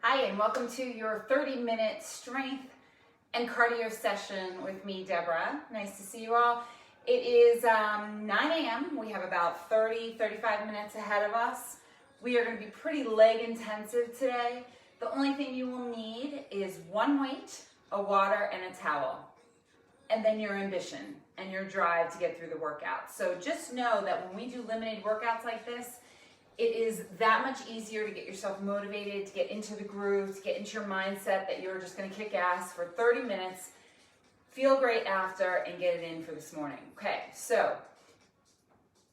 Hi, and welcome to your 30-minute strength and cardio session with me, Deborah. Nice to see you all. It is 9 a.m. We have about 35 minutes ahead of us. We are going to be pretty leg intensive today. The only thing you will need is one weight, a water, and a towel. And then your ambition and your drive to get through the workout. So just know that when we do limited workouts like this, it is that much easier to get yourself motivated, to get into the groove, to get into your mindset that you're just gonna kick ass for 30 minutes, feel great after, and get it in for this morning. Okay, so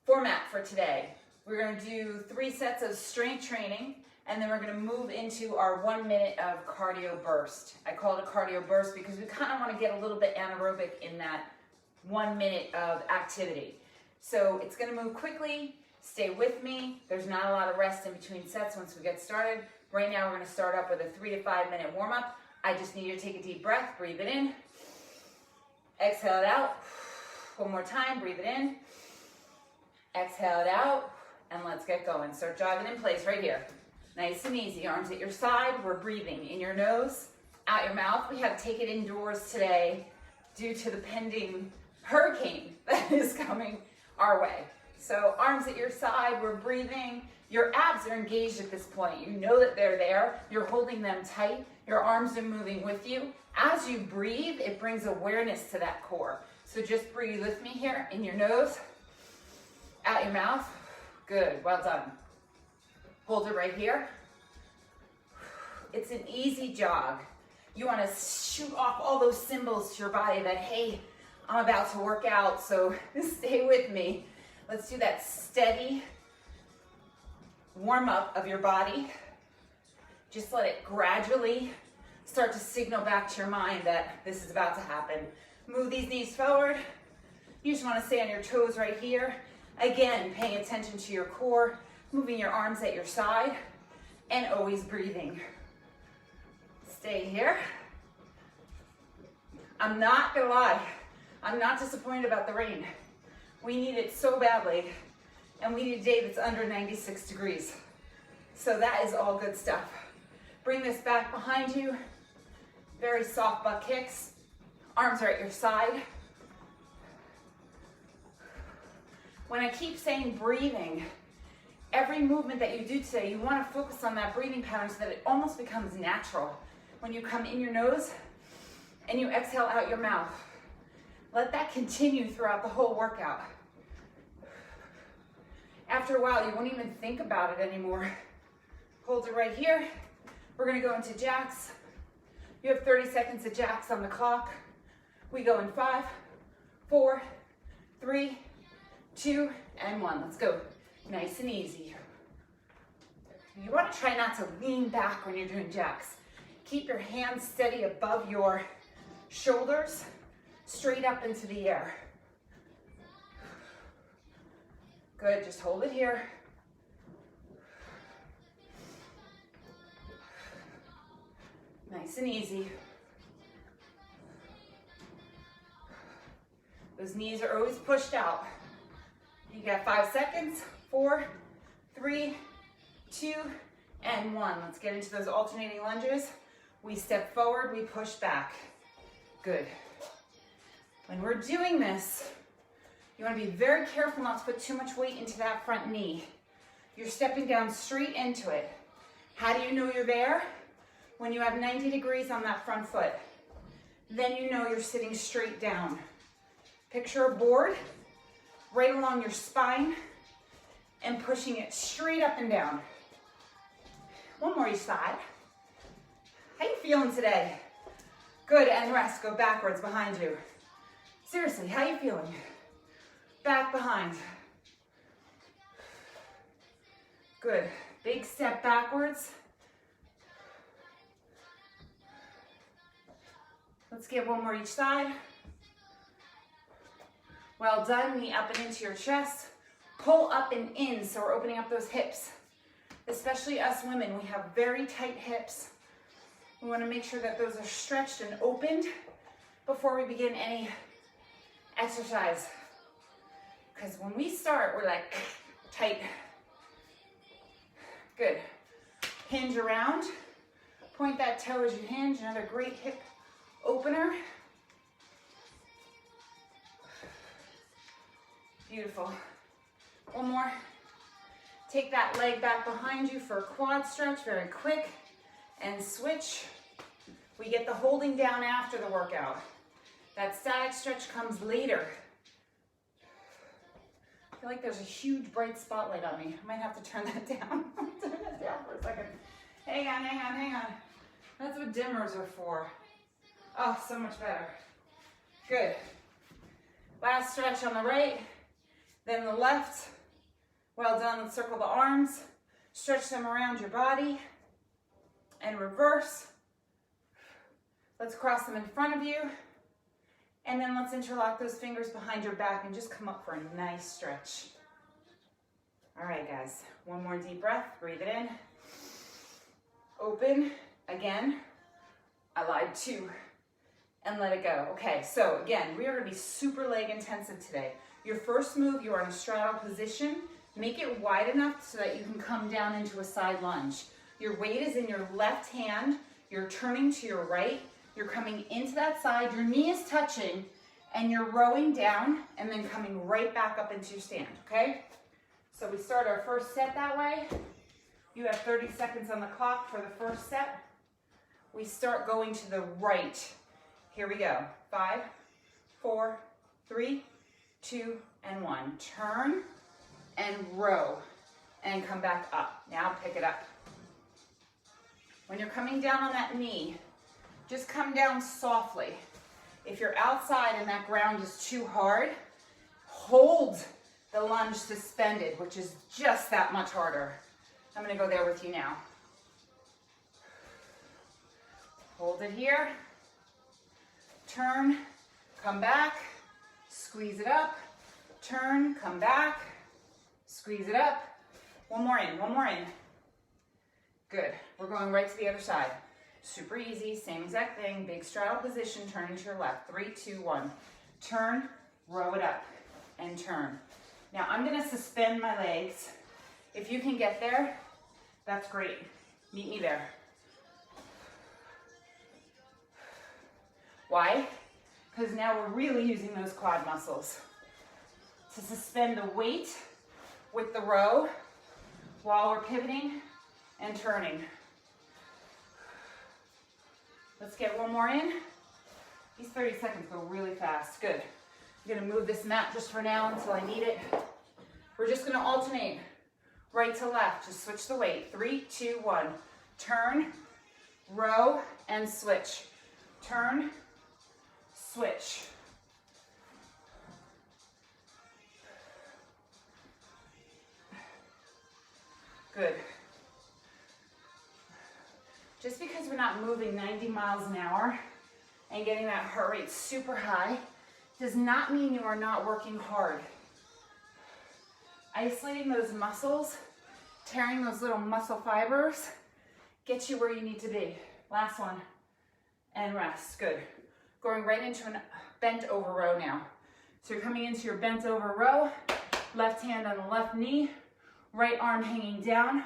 format for today. We're gonna do 3 sets of strength training, and then we're gonna move into our 1 minute of cardio burst. I call it a cardio burst because we kind of wanna get a little bit anaerobic in that 1 minute of activity. So it's gonna move quickly. Stay with me. There's not a lot of rest in between sets once we get started. Right now we're going to start up with a 3 to 5 minute warm up. I just need you to take a deep breath, breathe it in, exhale it out. One more time, breathe it in, exhale it out, and let's get going. Start jogging in place right here. Nice and easy, arms at your side. We're breathing in your nose, out your mouth. We had to take it indoors today due to the pending hurricane that is coming our way. So arms at your side, we're breathing. Your abs are engaged at this point. You know that they're there. You're holding them tight. Your arms are moving with you. As you breathe, it brings awareness to that core. So just breathe with me here, in your nose, out your mouth. Good, well done. Hold it right here. It's an easy jog. You want to shoot off all those symbols to your body that, hey, I'm about to work out, so stay with me. Let's do that steady warm up of your body. Just let it gradually start to signal back to your mind that this is about to happen. Move these knees forward. You just want to stay on your toes right here. Again, paying attention to your core, moving your arms at your side, and always breathing. Stay here. I'm not gonna lie, I'm not disappointed about the rain. We need it so badly, and we need a day that's under 96 degrees. So that is all good stuff. Bring this back behind you. Very soft butt kicks. Arms are at your side. When I keep saying breathing, every movement that you do today, you want to focus on that breathing pattern so that it almost becomes natural. When you come in your nose and you exhale out your mouth. Let that continue throughout the whole workout. After a while, you won't even think about it anymore. Hold it right here. We're gonna go into jacks. You have 30 seconds of jacks on the clock. We go in 5, 4, 3, 2, and 1. Let's go. Nice and easy. You wanna try not to lean back when you're doing jacks. Keep your hands steady above your shoulders, straight up into the air. Good, just hold it here. Nice and easy. Those knees are always pushed out. You got 5 seconds. 4, 3, 2, and 1. Let's get into those alternating lunges. We step forward, we push back. Good. When we're doing this, you want to be very careful not to put too much weight into that front knee. You're stepping down straight into it. How do you know you're there? When you have 90 degrees on that front foot. Then you know you're sitting straight down. Picture a board right along your spine and pushing it straight up and down. One more each side. How you feeling today? Good, and rest. Go backwards behind you. Seriously, how you feeling? Back behind. Good. Big step backwards. Let's get one more each side. Well done. Knee up and into your chest. Pull up and in, so we're opening up those hips. Especially us women, we have very tight hips. We want to make sure that those are stretched and opened before we begin any exercise. Because when we start, we're like tight. Good. Hinge around, Point that toe as you hinge, another great hip opener. Beautiful. One more. Take that leg back behind you for a quad stretch, very quick, and switch. We get the holding down after the workout. That static stretch comes later. I feel like there's a huge bright spotlight on me. I might have to turn that down. Turn that down for a second. Hang on, hang on, hang on. That's what dimmers are for. Oh, so much better. Good. Last stretch on the right, then the left. Well done. Let's circle the arms. Stretch them around your body. And reverse. Let's cross them in front of you. And then let's interlock those fingers behind your back and just come up for a nice stretch. All right, guys. One more deep breath. Breathe it in. Open. Again. I lied, 2. And let it go. Okay, so again, we are going to be super leg intensive today. Your first move, you are in a straddle position. Make it wide enough so that you can come down into a side lunge. Your weight is in your left hand. You're turning to your right. You're coming into that side. Your knee is touching, and you're rowing down and then coming right back up into your stand, okay? So we start our first set that way. You have 30 seconds on the clock for the first set. We start going to the right. Here we go. 5, 4, 3, 2, and 1. Turn and row and come back up. Now pick it up. When you're coming down on that knee, just come down softly. If you're outside and that ground is too hard, hold the lunge suspended, which is just that much harder. I'm going to go there with you now. Hold it here. Turn, come back, squeeze it up. Turn, come back, squeeze it up. One more in, one more in. Good. We're going right to the other side. Super easy, same exact thing. Big straddle position, turning to your left. 3, 2, 1. Turn, row it up, and turn. Now I'm going to suspend my legs. If you can get there, that's great. Meet me there. Why? Because now we're really using those quad muscles to suspend the weight with the row while we're pivoting and turning. Let's get one more in. These 30 seconds go really fast. Good. I'm going to move this mat just for now until I need it. We're just going to alternate right to left. Just switch the weight. 3, 2, 1. Turn, row, and switch. Turn, switch. Good. Just because we're not moving 90 miles an hour and getting that heart rate super high does not mean you are not working hard. Isolating those muscles, tearing those little muscle fibers, gets you where you need to be. Last one. And rest. Good. Going right into a bent over row now. So you're coming into your bent over row, left hand on the left knee, right arm hanging down.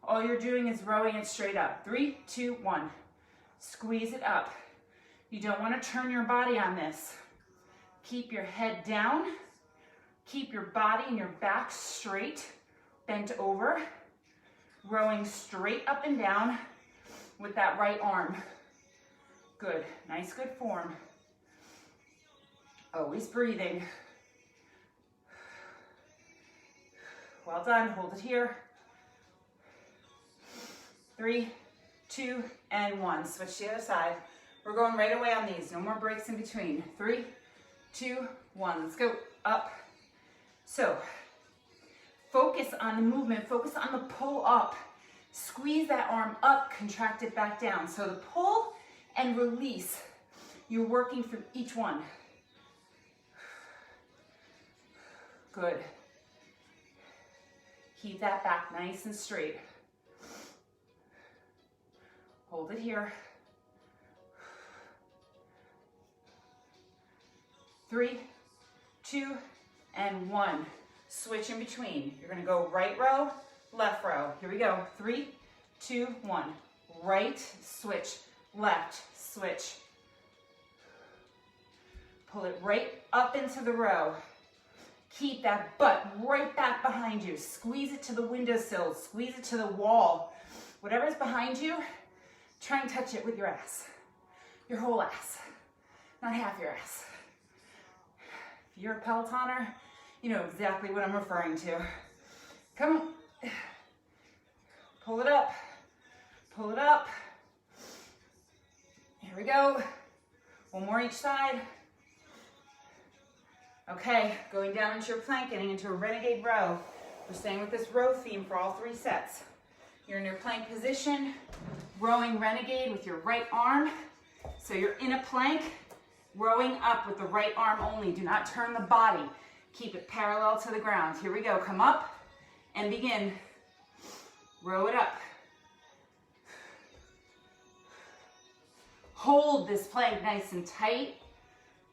All you're doing is rowing it straight up. 3, 2, 1. Squeeze it up. You don't want to turn your body on this. Keep your head down. Keep your body and your back straight, bent over. Rowing straight up and down with that right arm. Good. Nice, good form. Always breathing. Well done. Hold it here. 3, 2, and 1. Switch to the other side. We're going right away on these. No more breaks in between. 3, 2, 1. Let's go up. So, focus on the movement. Focus on the pull up. Squeeze that arm up, contract it back down. So the pull and release. You're working through each one. Good. Keep that back nice and straight. Hold it here. 3, 2, and 1. Switch in between. You're going to go right row, left row. Here we go. 3, 2, 1. right, switch, left, switch. Pull it right up into the row. Keep that butt right back behind you. Squeeze it to the windowsill, squeeze it to the wall. Whatever's behind you, try and touch it with your ass. Your whole ass, not half your ass. If you're a Pelotoner, you know exactly what I'm referring to. Come on. Pull it up. Pull it up. Here we go. One more each side. Okay, going down into your plank, getting into a renegade row. We're staying with this row theme for all 3 sets. You're in your plank position, rowing renegade with your right arm. So you're in a plank, rowing up with the right arm only. Do not turn the body. Keep it parallel to the ground. Here we go. Come up and begin. Row it up. Hold this plank nice and tight.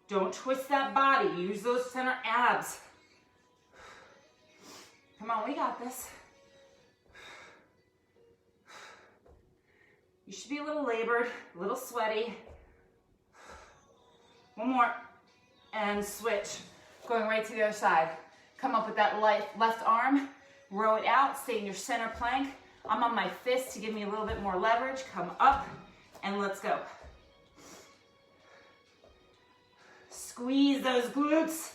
Don't twist that body. Use those center abs. Come on, we got this. You should be a little labored, a little sweaty. One more, and switch. Going right to the other side. Come up with that left arm, row it out, stay in your center plank. I'm on my fist to give me a little bit more leverage. Come up, and let's go. Squeeze those glutes.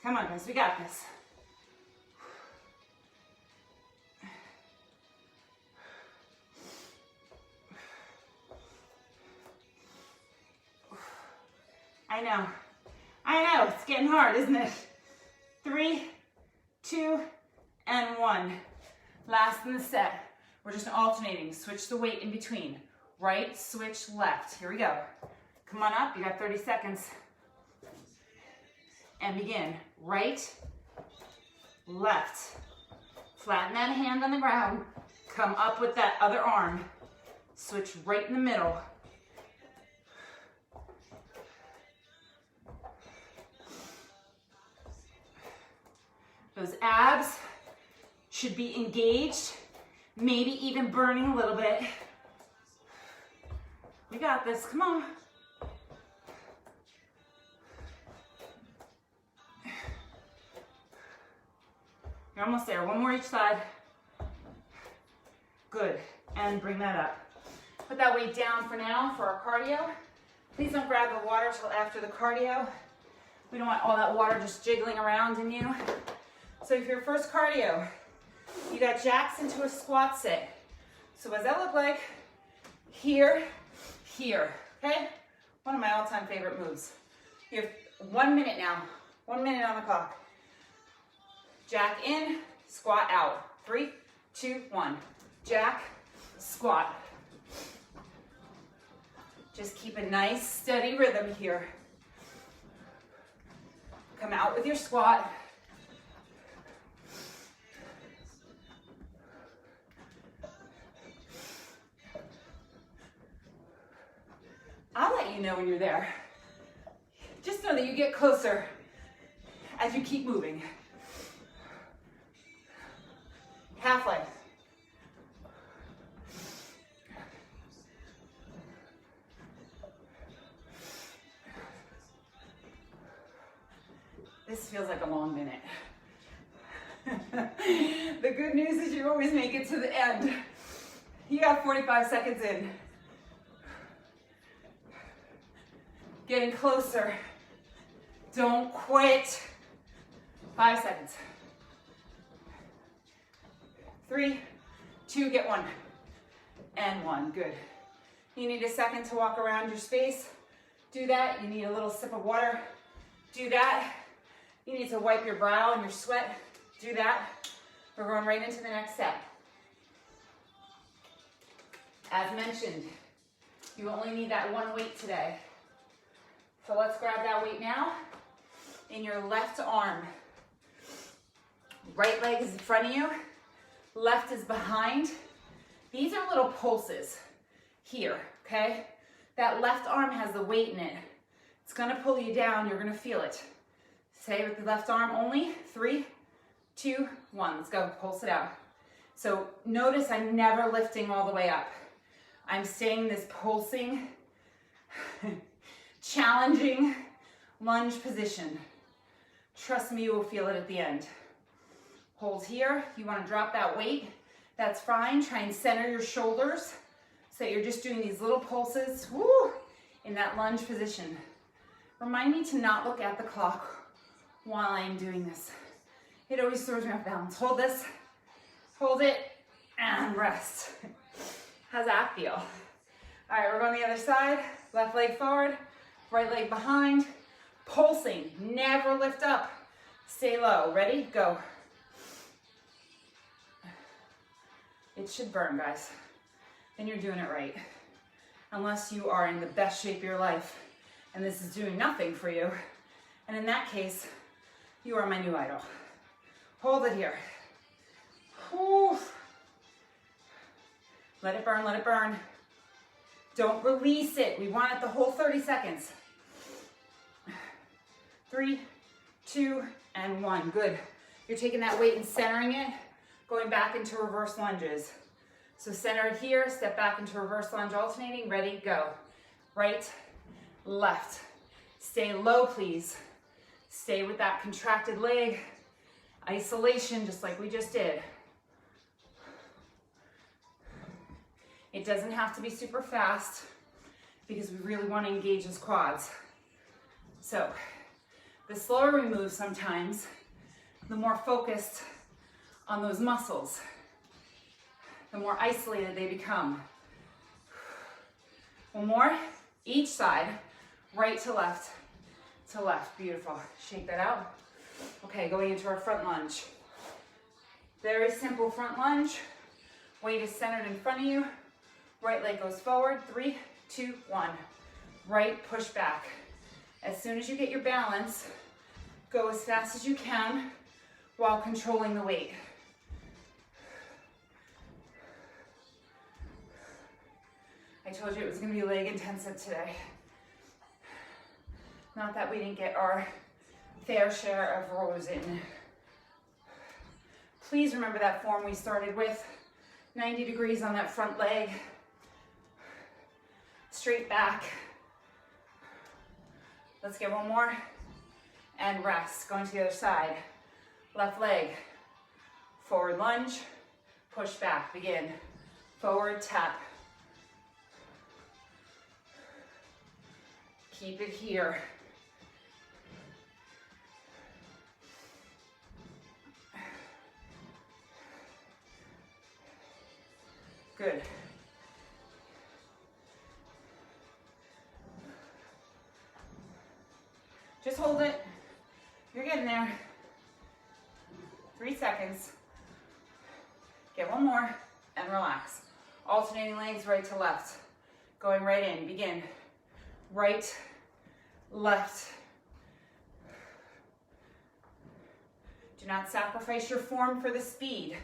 Come on, guys, we got this. I know, it's getting hard, isn't it? 3, 2, and 1. Last in the set. We're just alternating. Switch the weight in between. Right, switch, left. Here we go. Come on up, you got 30 seconds. And begin. Right, left. Flatten that hand on the ground. Come up with that other arm. Switch right in the middle. Those abs should be engaged, maybe even burning a little bit. We got this, come on. You're almost there, one more each side. Good, and bring that up. Put that weight down for now for our cardio. Please don't grab the water till after the cardio. We don't want all that water just jiggling around in you. So for your first cardio, you got jacks into a squat sit. So what does that look like? Here, here, okay? One of my all-time favorite moves. You have 1 minute now, 1 minute on the clock. Jack in, squat out. 3, 2, 1. Jack, squat. Just keep a nice steady rhythm here. Come out with your squat. I'll let you know when you're there. Just know that you get closer as you keep moving. Halfway. This feels like a long minute. The good news is you always make it to the end. You got 45 seconds in. Getting closer. Don't quit. 5 seconds. 3, 2, get 1. And 1, good. You need a second to walk around your space. Do that. You need a little sip of water. Do that. You need to wipe your brow and your sweat. Do that. We're going right into the next set. As mentioned, you only need that one weight today. So let's grab that weight now in your left arm. Right leg is in front of you. Left is behind. These are little pulses here, okay? That left arm has the weight in it. It's gonna pull you down, you're gonna feel it. Stay with the left arm only. 3, 2, 1, let's go, pulse it out. So notice I'm never lifting all the way up. I'm staying in this pulsing, challenging lunge position. Trust me, you will feel it at the end. Hold here. You want to drop that weight. That's fine. Try and center your shoulders so that you're just doing these little pulses, woo, in that lunge position. Remind me to not look at the clock while I'm doing this. It always throws me off balance. Hold this, hold it, and rest. How's that feel? All right, we're going the other side. Left leg forward, right leg behind. Pulsing, never lift up. Stay low. Ready? Go. It should burn, guys. Then you're doing it right. Unless you are in the best shape of your life and this is doing nothing for you. And in that case, you are my new idol. Hold it here. Ooh. Let it burn, let it burn. Don't release it. We want it the whole 30 seconds. 3, 2, and 1. Good. You're taking that weight and centering it, going back into reverse lunges. So center it here, step back into reverse lunge alternating. Ready, go. Right, left. Stay low, please. Stay with that contracted leg. Isolation, just like we just did. It doesn't have to be super fast because we really want to engage those quads. So the slower we move sometimes, the more focused on those muscles, the more isolated they become. One more, each side, right to left, beautiful. Shake that out. Okay, going into our front lunge. Very simple front lunge. Weight is centered in front of you. Right leg goes forward, 3, 2, 1. Right, push back. As soon as you get your balance, go as fast as you can while controlling the weight. I told you it was going to be leg intensive today. Not that we didn't get our fair share of rows in. Please remember that form we started with. 90 degrees on that front leg. Straight back. Let's get one more. And rest. Going to the other side. Left leg. Forward lunge. Push back. Begin. Forward tap. Keep it here. Good. Just hold it. You're getting there. 3 seconds. Get one more and relax. Alternating legs right to left. Going right in. Begin. Right, left. Do not sacrifice your form for the speed.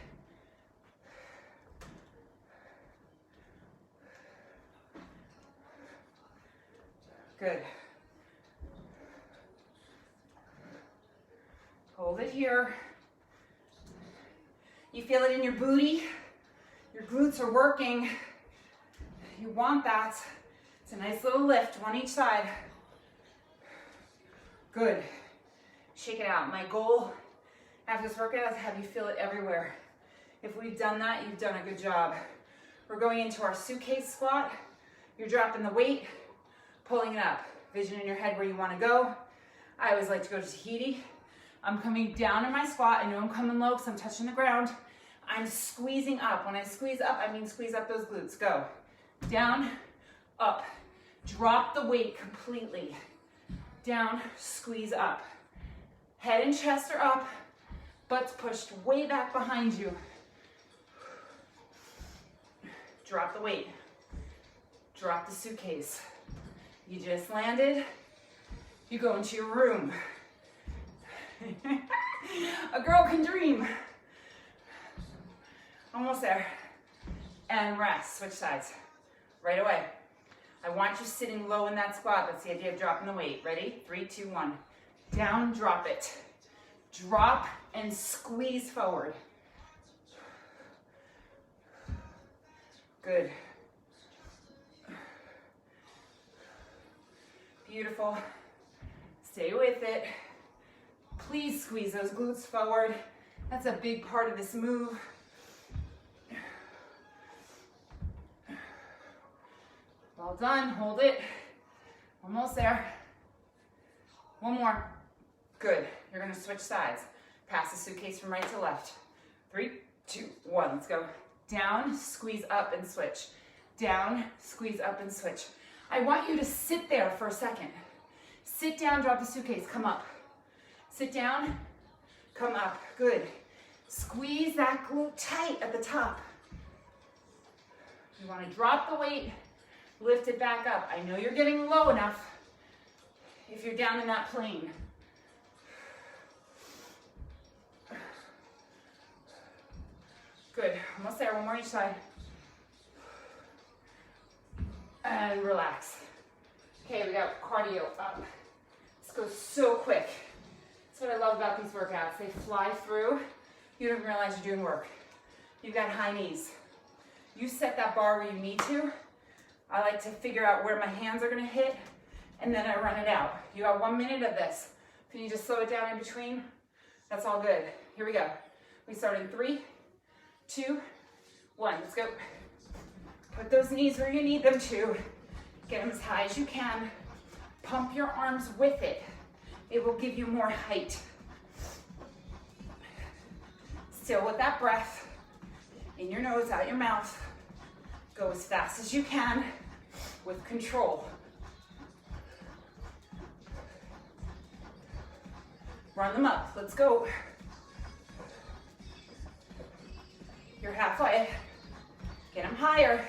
Good. Hold it here. You feel it in your booty. Your glutes are working. You want that. It's a nice little lift, one each side. Good. Shake it out. My goal after this workout is to have you feel it everywhere. If we've done that, you've done a good job. We're going into our suitcase squat. You're dropping the weight, pulling it up. Vision in your head where you want to go. I always like to go to Tahiti. I'm coming down in my squat. I know I'm coming low because I'm touching the ground. I'm squeezing up. When I squeeze up, I mean squeeze up those glutes. Go. Down, up. Drop the weight completely. Down, squeeze up. Head and chest are up. Butt's pushed way back behind you. Drop the weight. Drop the suitcase. You just landed. You go into your room. A girl can dream. Almost there. And rest. Switch sides. Right away. I want you sitting low in that squat. That's the idea of dropping the weight. Ready? 3, 2, 1. Down, drop it. Drop and squeeze forward. Good. Beautiful. Stay with it. Please squeeze those glutes forward. That's a big part of this move. Well done. Hold it. Almost there. One more. Good. You're going to switch sides. Pass the suitcase from right to left. 3, 2, 1. Let's go. Down, squeeze up and switch. Down, squeeze up and switch. I want you to sit there for a second. Sit down, drop the suitcase, come up. Sit down, come up. Good. Squeeze that glute tight at the top. You want to drop the weight, lift it back up. I know you're getting low enough if you're down in that plane. Good. Almost there. One more each side. And relax. Okay, we got cardio up. This goes so quick. That's what I love about these workouts. They fly through. You don't realize you're doing work. You've got high knees. You set that bar where you need to. I like to figure out where my hands are going to hit, and then I run it out. You got 1 minute of this. Can you just slow it down in between? That's all good. Here we go. We start in 3, 2, 1. Let's go. Put those knees where you need them to. Get them as high as you can. Pump your arms with it. It will give you more height. Still with that breath. In your nose, out your mouth. Go as fast as you can with control. Run them up. Let's go. You're halfway. Get them higher.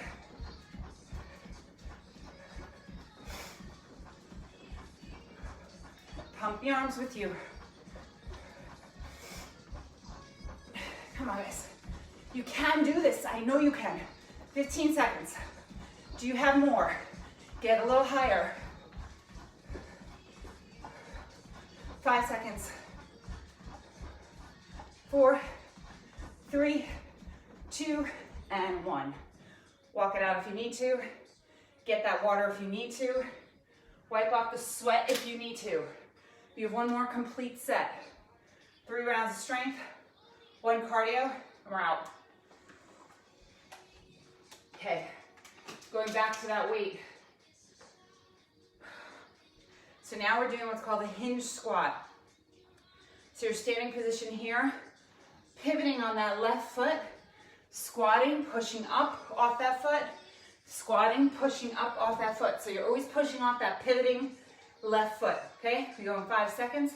Pump the arms with you. Come on, guys. You can do this. I know you can. 15 seconds. Do you have more? Get a little higher. 5 seconds. 4, 3, 2, and 1. Walk it out if you need to. Get that water if you need to. Wipe off the sweat if you need to. You have 1 more complete set. 3 rounds of strength, 1 cardio, and we're out. Okay, going back to that weight. So now we're doing what's called a hinge squat. So you're standing position here, pivoting on that left foot, squatting, pushing up off that foot, squatting, pushing up off that foot. So you're always pushing off that pivoting left foot, okay? We go in 5 seconds.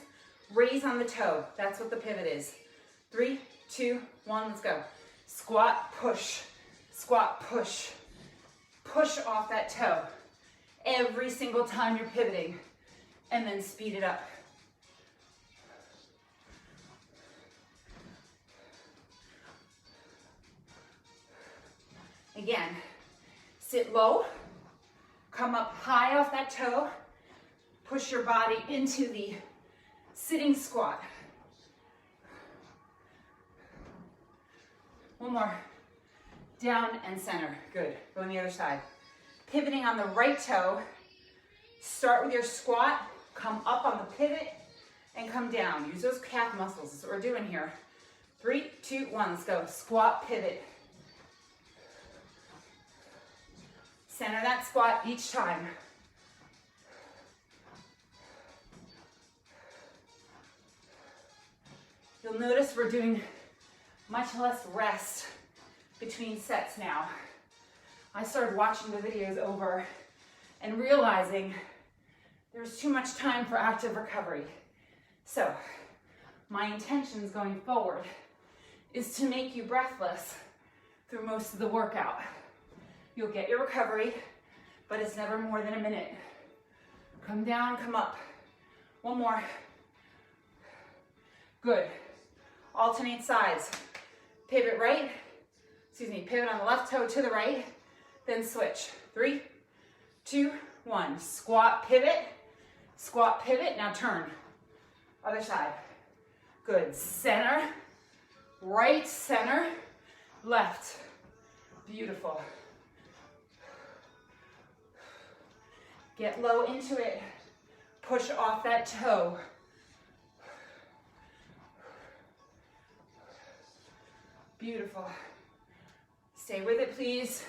Raise on the toe. That's what the pivot is. 3, 2, 1, let's go. Squat, push. Squat, push. Push off that toe. Every single time you're pivoting. And then speed it up. Again, sit low. Come up high off that toe. Push your body into the sitting squat. 1 more. Down and center. Good. Go on the other side. Pivoting on the right toe. Start with your squat. Come up on the pivot and come down. Use those calf muscles. That's what we're doing here. 3, 2, 1. Let's go. Squat, pivot. Center that squat each time. You'll notice we're doing much less rest between sets now. I started watching the videos over and realizing there's too much time for active recovery. So my intentions going forward is to make you breathless through most of the workout. You'll get your recovery, but it's never more than a minute. Come down, come up. 1 more. Good. Alternate sides. Pivot right, pivot on the left toe to the right, then switch. 3, 2, 1. Squat, pivot, now turn. Other side. Good. Center, right, center, left. Beautiful. Get low into it. Push off that toe. Beautiful. Stay with it, please.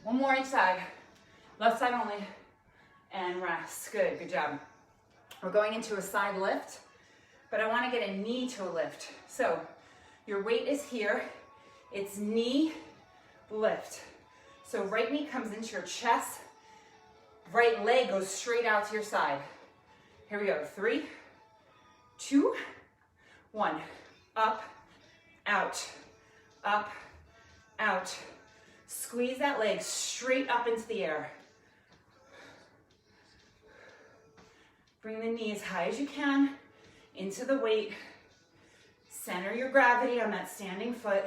One more each side. Left side only. And rest. Good, good job. We're going into a side lift, but I want to get a knee to a lift. So your weight is here. It's knee lift. So right knee comes into your chest. Right leg goes straight out to your side. Here we go. 3, 2, 1. Up, out, up, out. Squeeze that leg straight up into the air. Bring the knee as high as you can into the weight. Center your gravity on that standing foot.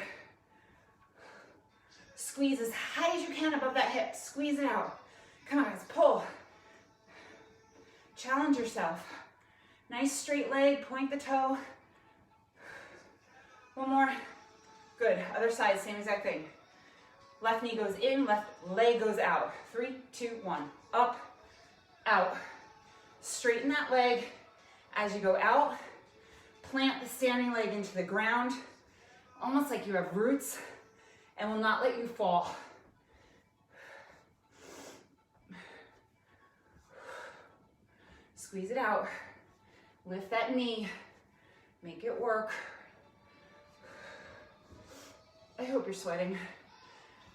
Squeeze as high as you can above that hip. Squeeze it out. Come on, guys, pull. Challenge yourself. Nice straight leg, point the toe. One more. Good, other side, same exact thing. Left knee goes in, left leg goes out. 3, 2, 1. Up, out. Straighten that leg as you go out. Plant the standing leg into the ground, almost like you have roots, and will not let you fall. Squeeze it out. Lift that knee. Make it work. I hope you're sweating.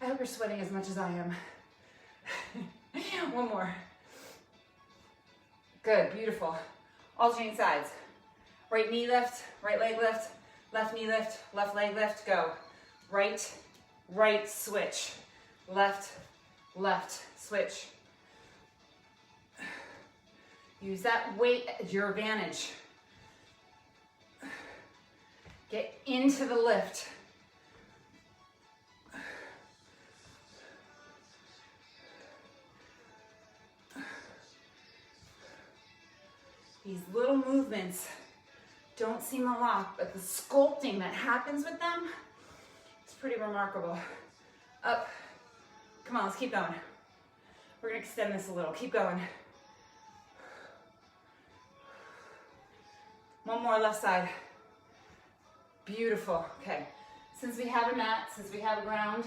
I hope you're sweating as much as I am. One more. Good, beautiful. Alternating sides. Right knee lift, right leg lift, left knee lift, left leg lift, go. Right, right, switch. Left, left, switch. Use that weight as your advantage. Get into the lift. These little movements don't seem a lot, but the sculpting that happens with them is pretty remarkable. Up. Come on, let's keep going. We're gonna extend this a little. Keep going. One more left side. Beautiful. Okay. Since we have a mat, since we have a ground,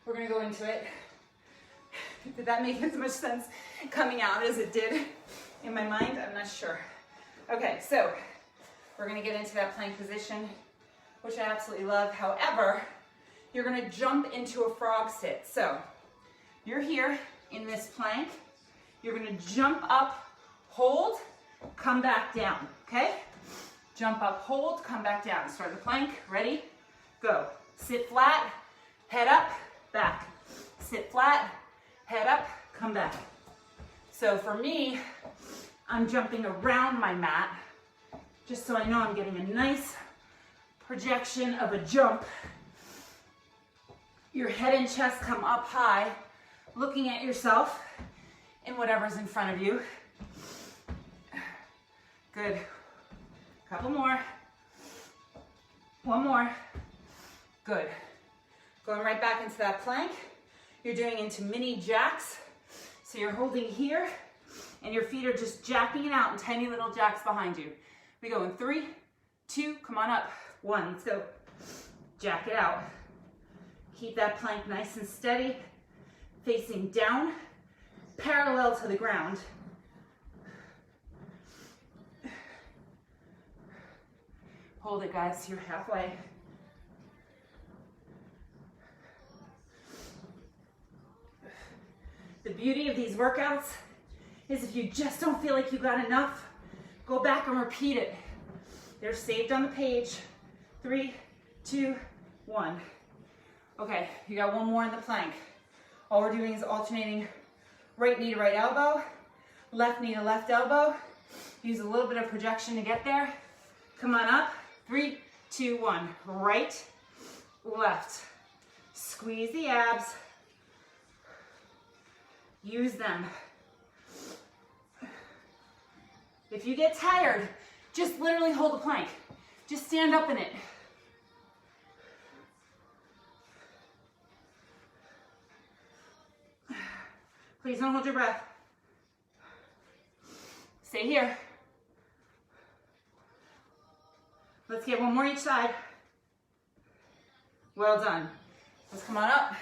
we're gonna go into it. Did that make as much sense coming out as it did in my mind? I'm not sure. Okay, so we're gonna get into that plank position, which I absolutely love. However, you're gonna jump into a frog sit. So you're here in this plank. You're gonna jump up, hold, come back down, okay? Jump up, hold, come back down. Start the plank, ready, go. Sit flat, head up, back. Sit flat, head up, come back. So for me, I'm jumping around my mat, just so I know I'm getting a nice projection of a jump. Your head and chest come up high, looking at yourself and whatever's in front of you. Good. Couple more. One more. Good. Going right back into that plank. You're doing into mini jacks. So you're holding here and your feet are just jacking it out in tiny little jacks behind you. We go in 3, 2, come on up. 1, let's go. Jack it out. Keep that plank nice and steady, facing down, parallel to the ground. Hold it, guys, you're halfway. The beauty of these workouts is if you just don't feel like you got enough, go back and repeat it. They're saved on the page. 3, 2, 1. Okay, you got one more in the plank. All we're doing is alternating right knee to right elbow, left knee to left elbow. Use a little bit of projection to get there. Come on up. 3, 2, 1. Right, left. Squeeze the abs. Use them. If you get tired, just literally hold the plank. Just stand up in it. Please don't hold your breath. Stay here. Let's get one more each side. Well done. Let's come on up.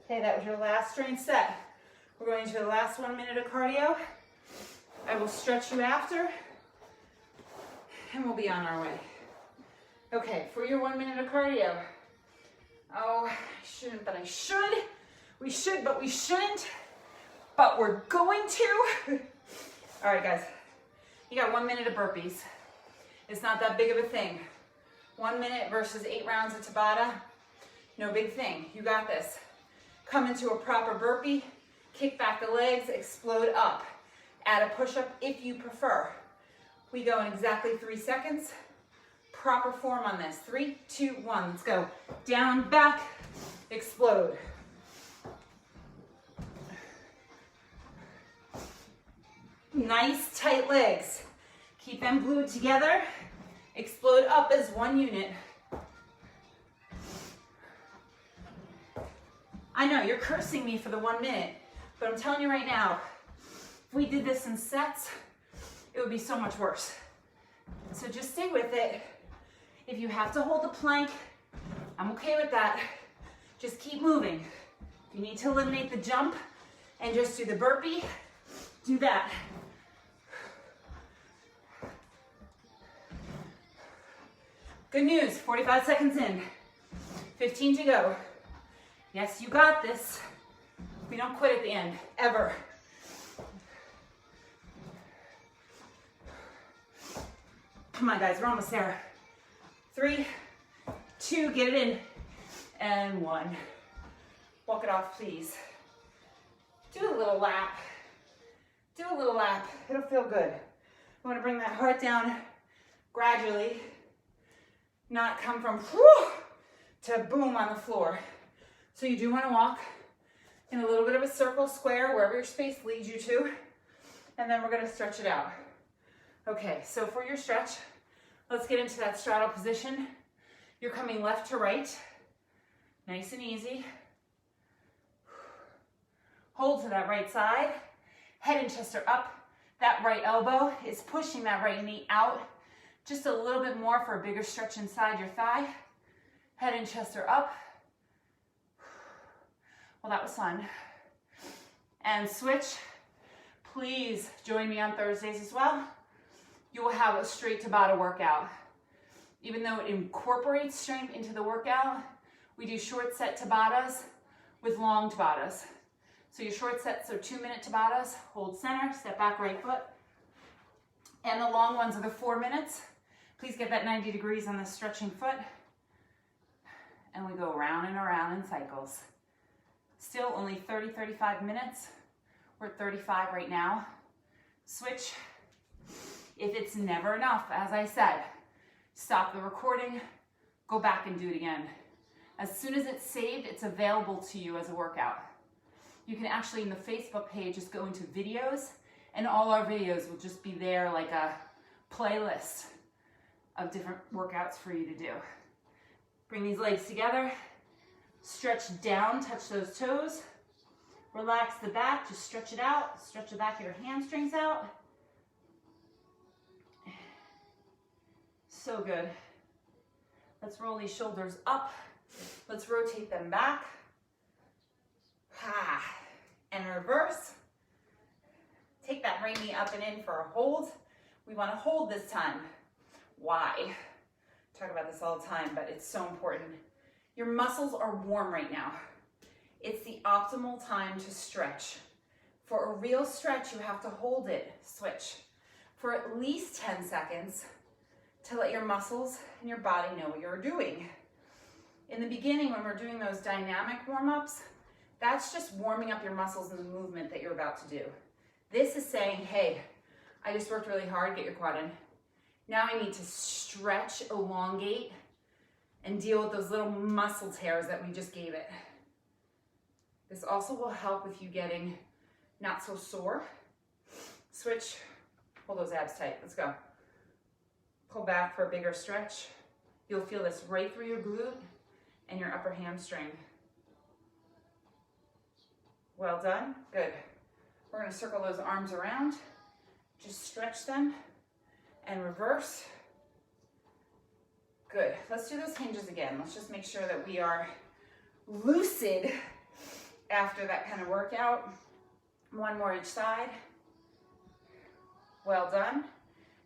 Okay, that was your last strength set. We're going to the last 1 minute of cardio. I will stretch you after, and we'll be on our way. Okay, for your 1 minute of cardio. Oh, I shouldn't, but I should. We should, but we shouldn't. But we're going to. All right, guys. You got 1 minute of burpees. It's not that big of a thing. 1 minute versus 8 rounds of Tabata. No big thing. You got this. Come into a proper burpee. Kick back the legs. Explode up. Add a push-up if you prefer. We go in exactly 3 seconds. Proper form on this. 3, 2, 1. Let's go. Down, back, explode. Nice tight legs. Keep them glued together. Explode up as one unit. I know you're cursing me for the 1 minute, but I'm telling you right now, if we did this in sets, it would be so much worse. So just stay with it. If you have to hold the plank, I'm okay with that. Just keep moving. If you need to eliminate the jump and just do the burpee, do that. Good news, 45 seconds in, 15 to go. Yes, you got this. We don't quit at the end, ever. Come on, guys, we're almost there. 3, 2, get it in, and 1. Walk it off, please. Do a little lap. Do a little lap. It'll feel good. You want to bring that heart down gradually, not come from whew to boom on the floor. So you do want to walk in a little bit of a circle, square, wherever your space leads you to, and then we're going to stretch it out. Okay, so for your stretch, let's get into that straddle position. You're coming left to right, nice and easy. Hold to that right side, head and chest are up. That right elbow is pushing that right knee out just a little bit more for a bigger stretch inside your thigh. Head and chest are up. Well, that was fun. And switch. Please join me on Thursdays as well. You will have a straight Tabata workout. Even though it incorporates strength into the workout, we do short set Tabatas with long Tabatas. So your short sets are 2 minute Tabatas, hold center, step back right foot. And the long ones are the 4 minutes. Please get that 90 degrees on the stretching foot. And we go around and around in cycles. Still only 30, 35 minutes. We're at 35 right now. Switch. If it's never enough, as I said, stop the recording, go back and do it again. As soon as it's saved, it's available to you as a workout. You can actually, in the Facebook page, just go into videos, and all our videos will just be there like a playlist of different workouts for you to do. Bring these legs together, stretch down, touch those toes, relax the back, just stretch it out, stretch the back of your hamstrings out. So good. Let's roll these shoulders up. Let's rotate them back. And reverse. Take that right knee up and in for a hold. We want to hold this time. Why? Talk about this all the time, but it's so important. Your muscles are warm right now. It's the optimal time to stretch. For a real stretch, you have to hold it. Switch. For at least 10 seconds to let your muscles and your body know what you're doing. In the beginning, when we're doing those dynamic warm-ups, that's just warming up your muscles in the movement that you're about to do. This is saying, hey, I just worked really hard, get your quad in. Now I need to stretch, elongate, and deal with those little muscle tears that we just gave it. This also will help with you getting not so sore. Switch, hold those abs tight, let's go. Pull back for a bigger stretch. You'll feel this right through your glute and your upper hamstring. Well done, good. We're gonna circle those arms around. Just stretch them and reverse. Good. Let's do those hinges again. Let's just make sure that we are lucid after that kind of workout. One more each side. Well done.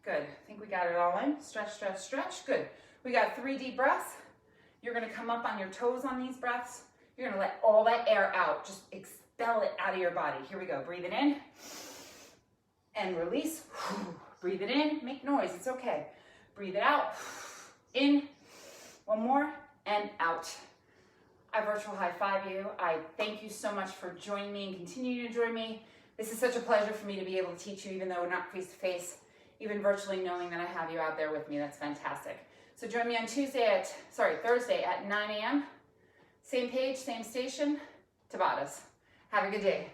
Good. I think we got it all in. Stretch, stretch, stretch. Good. We got 3 deep breaths. You're going to come up on your toes on these breaths. You're going to let all that air out. Just expel it out of your body. Here we go. Breathe it in and release. Breathe it in. Make noise. It's okay. Breathe it out. In. One more and out. I virtual high five you. I thank you so much for joining me and continuing to join me. This is such a pleasure for me to be able to teach you, even though we're not face to face, even virtually, knowing that I have you out there with me. That's fantastic. So join me on Thursday at 9 a.m. Same page, same station, Tabatas. Have a good day.